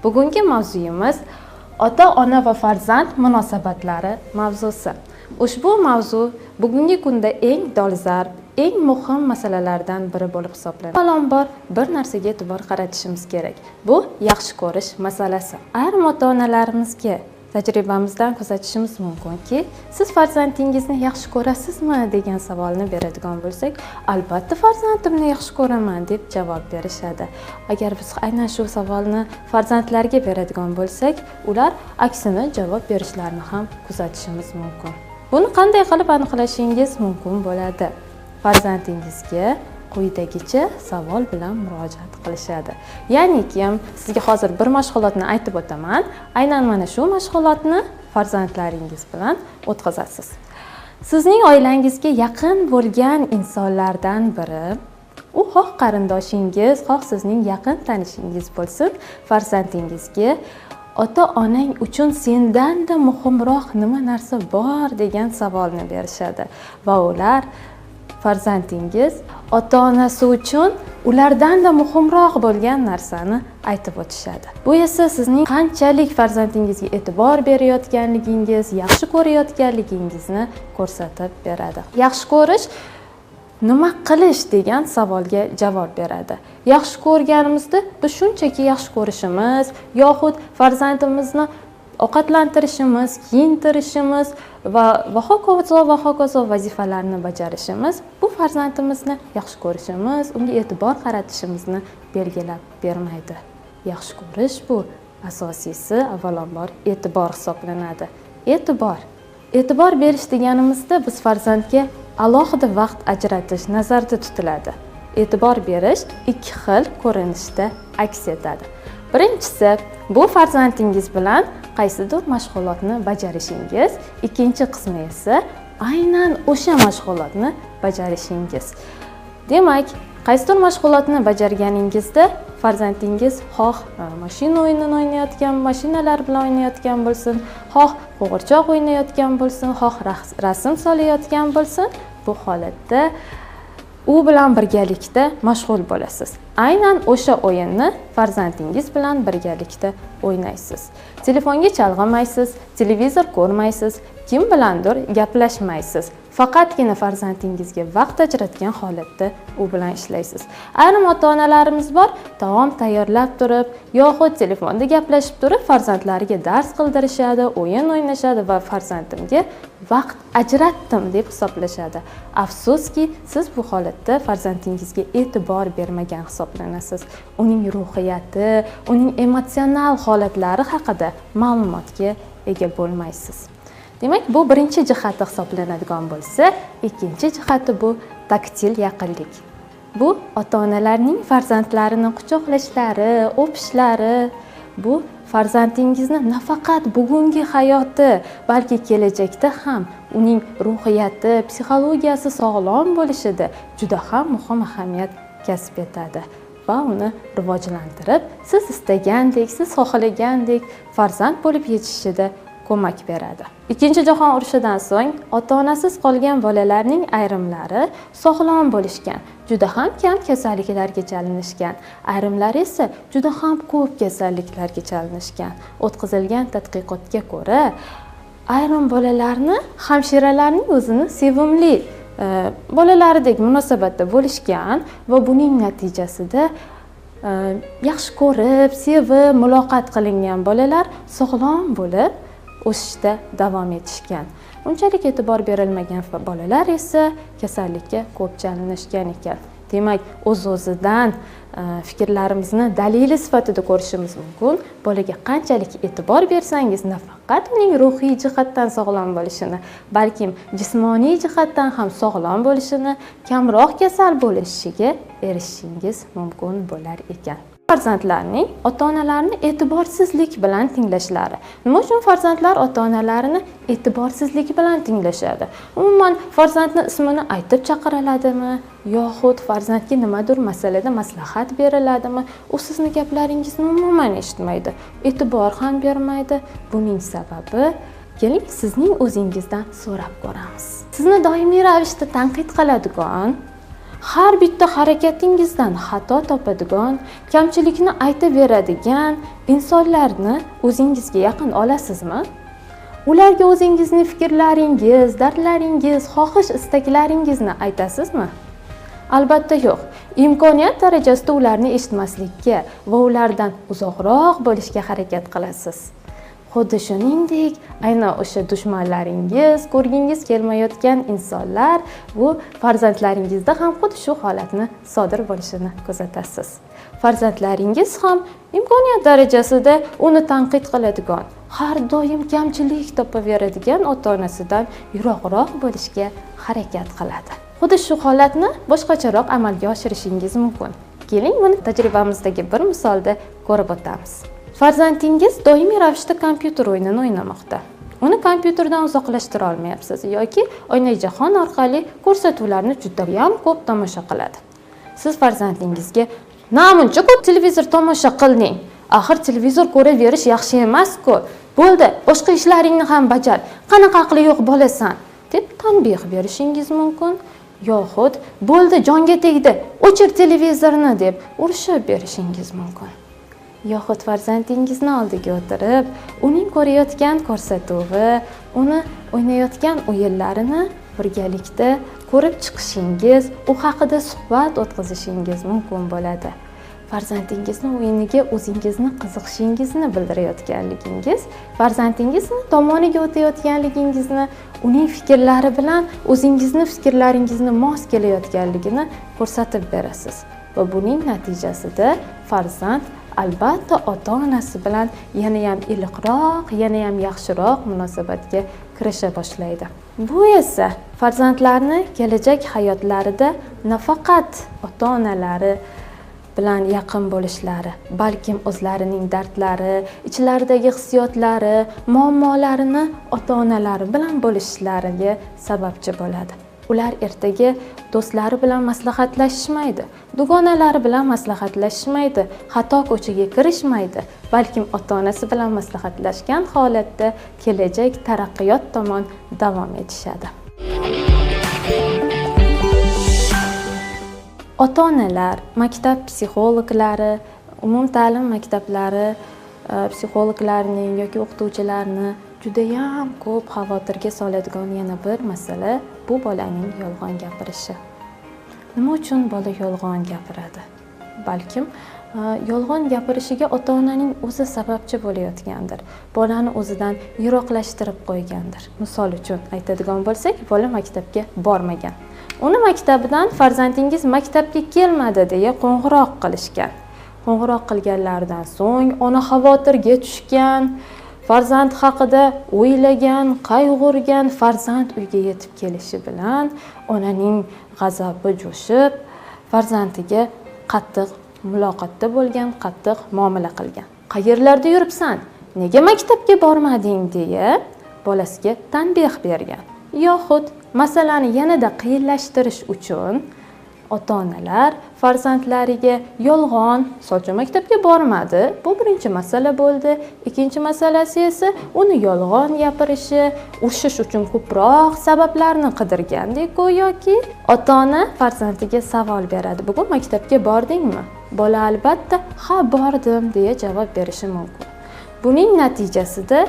Bugungi mavzuyimiz ota-ona va farzand munosabatlari mavzusi. Ushbu mavzu bugungi kunda eng dolzarb, eng muhim masalalardan biri bo'lib hisoblanadi. Avvalambor bir narsaga e'tibor qaratishimiz kerak. Bu yaxshi ko'rish masalasi. Ayrim ota-onalarimizga tajribamizdan kuzatishimiz mumkinki, siz farzandingizni yaxshi ko'rasizmi degan savolni beradigan bo'lsak, albatta farzandimni yaxshi ko'raman deb javob berishadi. Agar biz aynan shu savolni farzandlarga beradigan bo'lsak, ular aksini javob berishlarini ham kuzatishimiz mumkin. Buni qanday qilib aniqlashingiz mumkin bo'ladi? Farzandingizga quyidagicha savol bilan murojaat qilishadi. Ya'ni kim sizga hozir bir mashg'ulotni aytib o'taman, aynan mana shu mashg'ulotni farzandlaringiz bilan o'tkazasiz. Sizning oilangizga yaqin bo'lgan insonlardan biri, u xoh qarindoshingiz, xoh sizning yaqin tanishingiz bo'lsin, farzandingizga ota-onang uchun sendanda muhimroq nima narsa bor degan savolni berishadi va ular farzandingiz ota-onasi uchun ulardan-da muhimroq bo'lgan narsani aytib o'tishadi. Bu esa sizning qanchalik farzandingizga e'tibor berayotganligingiz, yaxshi ko'rayotganligingizni ko'rsatib beradi. Yaxshi ko'rish nima qilish degan savolga javob beradi. Yaxshi ko'rganimizda biz shunchaki yaxshi ko'rishimiz yoxud farzandimizni ovqatlantirishimiz, kiyintirishimiz va hokazo vazifalarni bajarishimiz bu farzandimizni yaxshi ko'rishimiz, unga e'tibor qaratishimizni belgilab bermaydi. Yaxshi ko'rish bu asosiysi avvalambor e'tibor hisoblanadi. E'tibor berish deganimizda biz farzandga alohida vaqt ajratish nazarda tutiladi. E'tibor berish ikki xil ko'rinishda aks etadi. Birinchisi, bu farzandingiz bilan qaysidir mashg'ulotni bajarishingiz, ikkinchi qismi esa aynan o'sha mashg'ulotni bajarishingiz. Demak, qaysidir mashg'ulotni bajarganingizda farzandingiz xoh mashina o'yinini o'ynayotgan, mashinalar bilan o'ynayotgan bo'lsin, xoh qo'g'irchoq o'ynayotgan bo'lsin, xoh rasm solayotgan bo'lsin, bu holatda u bilan birgalikda mashg'ul bo'lasiz. Aynan o'sha o'yinni farzandingiz bilan birgalikda o'ynaysiz. Telefonga chalg'imaysiz, televizor ko'rmaysiz, kim bilandir gaplashmaysiz. Faqatgina farzandingizga vaqt ajratgan holatda u bilan ishlaysiz. Ayrim ota-onalarimiz bor, taom tayyorlab turib, yoxud telefonda gaplashib turib farzandlariga dars qildirishadi, o'yin o'ynashadi va farzandimga vaqt ajratdim deb hisoblashadi. Afsuski, siz bu holatda farzandingizga e'tibor bermagan hisoblanasiz. Uning ruhiyati, uning emotsional holatlari haqida ma'lumotga ega bo'lmaysiz. Demak, bu birinchi jihati hisoblanadigan bo'lsa, ikkinchi jihati bu taktil yaqinlik. Bu ota-onalarning farzandlarini quchoqlashlari, o'pishlari, bu farzandingizni nafaqat bugungi hayoti, balki kelajakda ham uning ruhiyati, psixologiyasi sog'lom bo'lishida juda ham muhim ahamiyat kasb etadi va uni rivojlantirib, siz istagandek, siz xohlagandek farzand bo'lib yetishishida ko'mak beradi. Ikkinchi jahon urushidan so'ng ota-onasiz qolgan bolalarning ayrimlari sog'lom bo'lishgan, juda ham kam kasalliklarga chalinishgan, ayrimlari esa juda ham ko'p kasalliklarga chalinishgan. O'tkazilgan tadqiqotga ko'ra, ayrim bolalarni hamshiralarning o'zini sevimli bolalaridek munosabatda bo'lishgan va buning natijasida yaxshi ko'rib, sevib, muloqot qilingan bolalar sog'lom bo'lib o'sishda davom etishgan. Unchalik e'tibor berilmagan bolalar esa kasallikka ko'p chalinishgan ekan. Demak, o'z-o'zidan fikrlarimizni dalili sifatida ko'rishimiz mumkin. Bolaga qanchalik e'tibor bersangiz, nafaqat uning ruhiy jihatdan sog'lom bo'lishini, balki jismoniy jihatdan ham sog'lom bo'lishini, kamroq kasal bo'lishiga erishishingiz mumkin bo'lar ekan. Farzandlarning ota-onalarni e'tiborsizlik bilan tinglashlari. Nima uchun farzandlar ota-onalarini e'tiborsizlik bilan tinglashadi? Umuman farzandning ismini aytib chaqiriladimi yoxud farzandga nimadir masalada maslahat beriladimi? U sizning gaplaringizni umuman eshitmaydi, e'tibor ham bermaydi. Buning sababi keling sizning o'zingizdan so'rab ko'ramiz. Sizni doimiy ravishda tanqid qiladigan, har bitta harakatingizdan xato topadigan, kamchilikni aytib beradigan insonlarni o'zingizga yaqin olasizmi? Ularga o'zingizning fikrlaringiz, dardlaringiz, xohish istaklaringizni aytasizmi? Albatta yo'q. Imkoniyat darajasida ularni eshitmaslikka va ulardan uzoqroq bo'lishga harakat qilasiz. Xuddi shuningdek, aynan o'sha dushmanlaringiz, ko'rgingiz kelmayotgan insonlar, bu farzandlaringizda ham xuddi shu holatni sodir bo'lishini kuzatasiz. Farzandlaringiz ham imkoniyat darajasida uni tanqid qiladigan, har doim kamchilik topaveradigan ota-onasidan yiroqroq bo'lishga harakat qiladi. Xuddi shu holatni boshqacharoq amalga oshirishingiz mumkin. Keling, buni tajribamizdagi bir misolda ko'rib o'tamiz. Farzandingiz doimiy ravishda kompyuter o'yinini o'ynamoqda. Uni kompyuterdan uzoqlashtira olmayapsiz yoki oynajahon orqali ko'rsatuvlarni juda ham ko'p tomosha qiladi. Siz farzandingizga "Namuncha ko'p televizor tomosha qilding? Axir televizor ko'raverish yaxshi emas-ku. Bo'ldi, boshqa ishlaringni ham bajar. Qanaqa aqli yo'q bo'lasan?" deb tanbeh berishingiz mumkin. Yoxud "Bo'ldi, jonga tegdi, o'chir televizorni" deb urishib berishingiz mumkin. Yoxud farzandingizni oldiga o'tirib, uning ko'rayotgan ko'rsatuvi, uni o'ynayotgan o'yinlarini birgalikda ko'rib chiqishingiz, u haqida suhbat o'tkazishingiz mumkin bo'ladi. Farzandingizni o'yiniga o'zingizni qiziqishingizni bildirayotganligingiz, farzandingizni tomoniga o'tayotganligingizni, uning fikrlari bilan o'zingizni fikrlaringizni mos kelayotganligini ko'rsatib berasiz. Va buning natijasida farzand albatta ota-onasi bilan yana ham iliqroq, yana ham yaxshiroq munosabatga kirisha boshlaydi. Bu esa farzandlarni kelajak hayotlarida nafaqat ota-onalari bilan yaqin bo'lishlari, balkim o'zlarining dardlari, ichlaridagi hissiyotlari, muammolarini ota-onalari bilan bo'lishlariga sababchi bo'ladi. Ular ertaga do'stlari bilan maslahatlashishmaydi, dugonalari bilan maslahatlashishmaydi, xato ko'chaga kirishmaydi, balkim ota-onasi bilan maslahatlashgan holatda kelajak taraqqiyot tomon davom etishadi. Ota-onalar, maktab psixologlari, umumta'lim maktablari psixologlarining yoki o'qituvchilarni juda ham ko'p xavotirga soladigan yana bir masala bu bolaning yolg'on gapirishi. Nima uchun bola yolg'on gapiradi? Balkim yolg'on gapirishiga ota-onaning o'zi sababchi bo'layotgandir. Bolani o'zidan yiroqlashtirib qo'ygandir. Misol uchun aytadigan bo'lsak, bola maktabga bormagan. Uni maktabidan farzandingiz maktabga kelmadi deya qo'ng'iroq qilishgan. Qo'ng'iroq qilganlaridan so'ng ona xavotirga tushgan, farzand haqida o'ylagan, qayg'urgan, farzand uyga yetib kelishi bilan onaning g'azabi jo'shib, farzandiga qattiq muloqotda bo'lgan, qattiq muomala qilgan. "Qayerlarda yuribsan? Nega maktabga bormading?" deya bolasiga tanbeh bergan. Yoxud masalani yanada qiyinlashtirish uchun ota-onalar farzandlariga yolg'on, "Sochi maktabga bormadi." Bu birinchi masala bo'ldi. Ikkinchi masalasi esa uni yolg'on gapirishi, urishish uchun ko'proq sabablarni qidirgandek go'yoki. Ota-ona farzandiga savol beradi: "Bugun maktabga bordingmi?" Bola albatta "Ha, bordim" deya javob berishi mumkin. Buning natijasida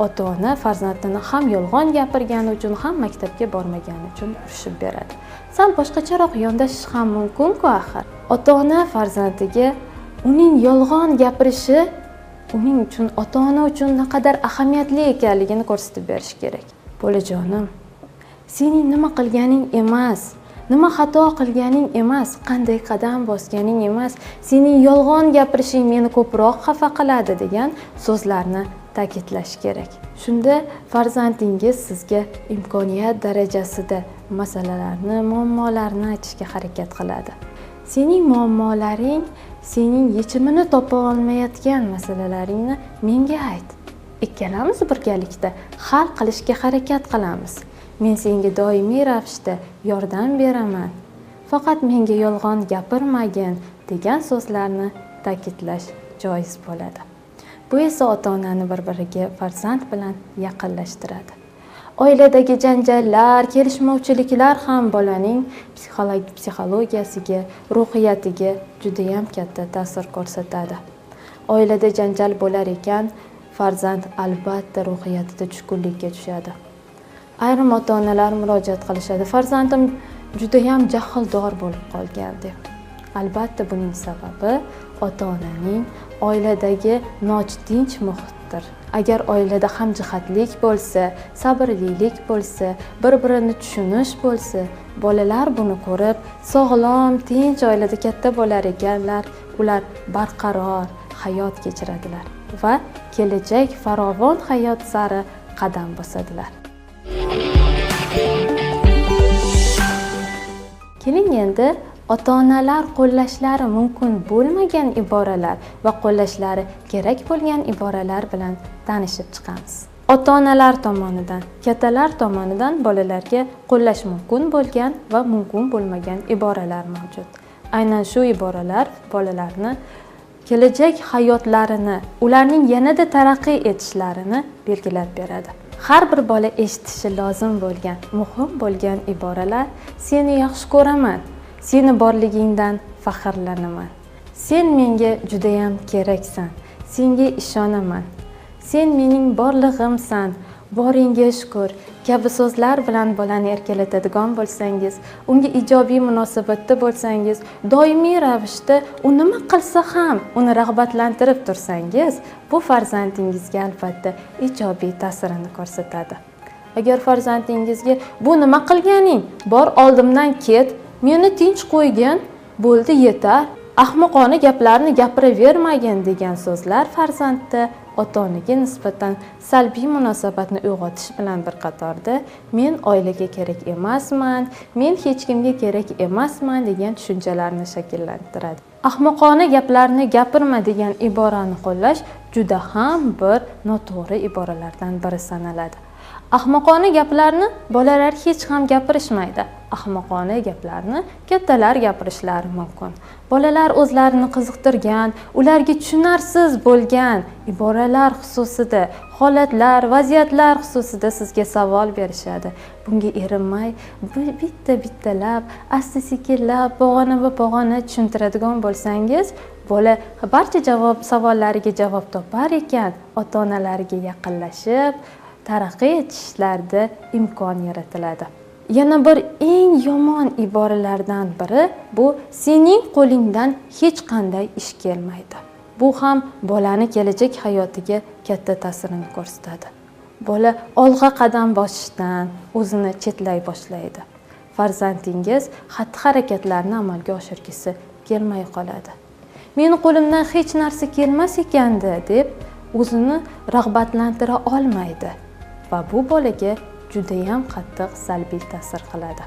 ota-ona farzandini ham yolg'on gapirgani uchun, ham maktabga bormagani uchun urishib beradi. Sal boshqacharoq yondashish ham mumkin-ku axir. Ota-ona farzandiga uning yolg'on gapirishi uning uchun, ota-ona uchun naqadar ahamiyatli ekanligini ko'rsatib berish kerak. "Bolajonim, sening nima qilganing emas, nima xato qilganing emas, qanday qadam bosganing emas, sening yolg'on gapirishing meni ko'proq xafa qiladi" degan so'zlarni ta'kidlash kerak. Shunda farzandingiz sizga imkoniyat darajasida masalalarni, muammolarni aytishga harakat qiladi. Sening muammolaring, sening yechimini topa olmayotgan masalalaringni menga ayt. Ikkalamiz birgalikda hal qilishga harakat qilamiz. Men senga doimiy ravishda yordam beraman. Faqat menga yolg'on gapirmagin degan so'zlarni ta'kidlash joiz bo'ladi. Bu esa ota-onani bir-biriga farzand bilan yaqinlashtiradi. Oiladagi janjallar, kelishmovchiliklar ham bolaning psixologiyasiga, ruhiyatiga juda ham katta ta'sir ko'rsatadi. Oilada janjal bo'lar ekan, farzand albatta ruhiyatida tushkunlikka tushadi. Ayrim ota-onalar murojaat qilishadi: "Farzandim juda ham jahldor bo'lib qolgan" deb. Albatta buning sababi ota-onaning oiladagi notinch muhitdir. Agar oilada hamjihatlik bo'lsa, sabrlilik bo'lsa, bir-birini tushunish bo'lsa, bolalar buni ko'rib, sog'lom, tinch oilada katta bo'lar ekanlar, ular barqaror hayot kechiradilar va kelajak farovon hayot sari qadam bosadilar. Keling endi ota-onalar qo'llashlari mumkin bo'lmagan iboralar va qo'llashlari kerak bo'lgan iboralar bilan tanishib chiqamiz. Ota-onalar tomonidan, kattalar tomonidan bolalarga qo'llash mumkin bo'lgan va mumkin bo'lmagan iboralar mavjud. Aynan shu iboralar bolalarni kelajak hayotlarini, ularning yanada taraqqiy etishlarini belgilab beradi. Har bir bola eshitishi lozim bo'lgan, muhim bo'lgan iboralar: seni yaxshi ko'raman, seni borligingdan faxrlanaman, sen menga juda ham keraksan, senga ishonaman, sen mening borlig'imsan, boringga shukr kabi so'zlar bilan bolani erkalatadigan bo'lsangiz, unga ijobiy munosabatda bo'lsangiz, doimiy ravishda u nima qilsa ham uni rag'batlantirib tursangiz, bu farzandingizga albatta ijobiy ta'sirini ko'rsatadi. Agar farzandingizga "bu nima qilganing? Bor oldimdan ket, meni tinch qo'ygin, bo'ldi yetar, ahmoqona gaplarni gapiravermagin" degan so'zlar farzandda ota-onaga nisbatan salbiy munosabatni uyg'otish bilan bir qatorda "men oilaga kerak emasman, men hech kimga kerak emasman" degan tushunchalarni shakllantiradi. Ahmoqona gaplarni gapirma degan iborani qo'llash juda ham bir noto'g'ri iboralardan biri sanaladi. Ahmoqona gaplarni bolalar hech ham gapirishmaydi. Ahmoqona gaplarni kattalar gapirishlari mumkin. Bolalar o'zlarini qiziqtirgan, ularga tushunarsiz bo'lgan iboralar xususida, holatlar, vaziyatlar xususida sizga savol berishadi. Bunga erinmay, bitta-bittalab, asta-sekinlab, pog'ona tushuntiradigan bo'lsangiz, bola barcha savollariga javob topar ekan, ota-onalariga yaqinlashib, taraqqiy etishlarda imkon yaratiladi. Yana bir eng yomon iboralardan biri bu "sening qo'lingdan hech qanday ish kelmaydi". Bu ham bolani kelajak hayotiga katta ta'sirini ko'rsatadi. Bola olg'a qadam bosishdan o'zini chetlay boshlaydi. Farzandingiz xatti-harakatlarni amalga oshirgisi kelmay qoladi. "Meni qo'limdan hech narsa kelmas ekanda" deb o'zini rag'batlantira olmaydi va bu bolaga juda ham qattiq salbiy ta'sir qiladi.